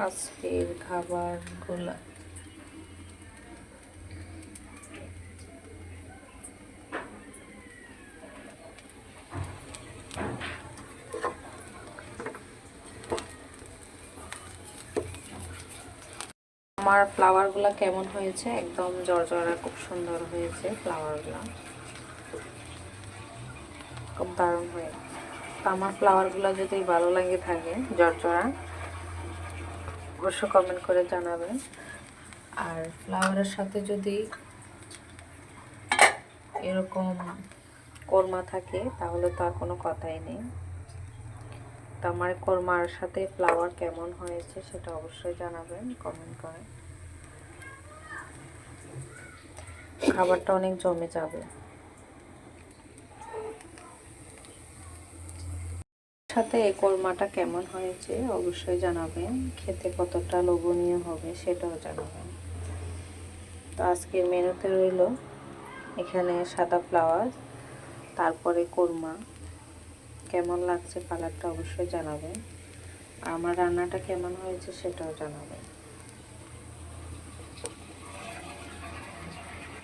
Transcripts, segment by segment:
আজকের খাবারগুলা আমার ফ্লাওয়ারগুলো কেমন হয়েছে, একদম জর্জরা, খুব সুন্দর হয়েছে ফ্লাওয়ারগুলো, খুব দারুণ হয়েছে। তো আমার ফ্লাওয়ারগুলো যদি ভালো লাগে থাকে জর্জরা, অবশ্যই কমেন্ট করে জানাবেন। আর ফ্লাওয়ারের সাথে যদি এরকম কোরমা থাকে তাহলে তো আর কোনো কথাই নেই। তো আমার কোরমার সাথে ফ্লাওয়ার কেমন হয়েছে সেটা অবশ্যই জানাবেন কমেন্ট করে। খাবারটা অনেক জমে যাবে। সাথে এই কোরমাটা কেমন হয়েছে অবশ্যই জানাবেন, খেতে কতটা লোভনীয় হবে সেটাও জানাবেন। তো আজকের মেনুতে রইল এখানে সাদা ফ্লাওয়ার, তারপরে কোরমা। কেমন লাগছে কালারটা অবশ্যই জানাবেন, আর আমার রান্নাটা কেমন হয়েছে সেটাও জানাবেন।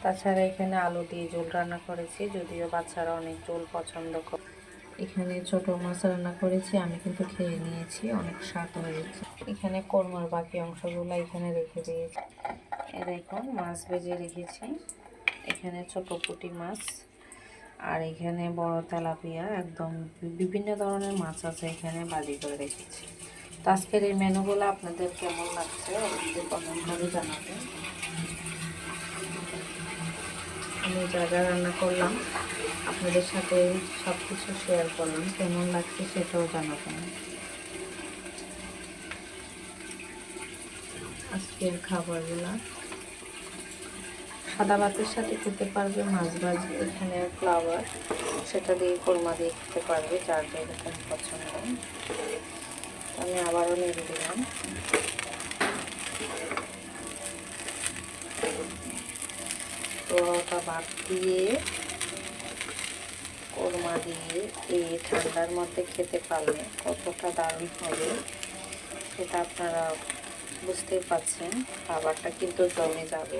তাছাড়া এখানে আলু দিয়ে ঝোল রান্না করেছি, যদিও বাচ্চারা অনেক ঝোল পছন্দ করে। এখানে ছোট মাছ রান্না করেছি, আমি কিন্তু খেয়ে নিয়েছি, অনেক স্বাদ হয়েছে। এখানে কোরমার বাকি অংশগুলো এখানে রেখে দিয়েছি। দেখুন মাছ ভেজে রেখেছি, এখানে ছোট পুঁটি মাছ, আর এখানে বড় তেলাপিয়া, একদম বিভিন্ন ধরনের মাছ আছে এখানে ভাজি করে রেখেছি। তো আজকের এই মেনুগুলো আপনাদের কেমন লাগছে অবশ্যই কমেন্ট করে জানাবেন। আমি যা যা রান্না করলাম আপনাদের সাথে সব কিছু শেয়ার করলাম, কেমন লাগছে সেটাও জানাবেন। আজকের খাবারগুলো সাদা ভাতের সাথে খেতে পারবে, মাছ ভাজি, এখানে ফ্লাওয়ার, সেটা দিয়ে কোরমা দিয়ে খেতে পারবে, যার যেরকম পছন্দ। আমি আবারও নেড়ে দিলাম। পোড়াটা ভাত দিয়ে কোরমা দিয়ে এই ঠান্ডার মধ্যে খেতে পারলে কতটা দারুণ হবে সেটা আপনারা বুঝতেই পারছেন। খাবারটা কিন্তু জমে যাবে।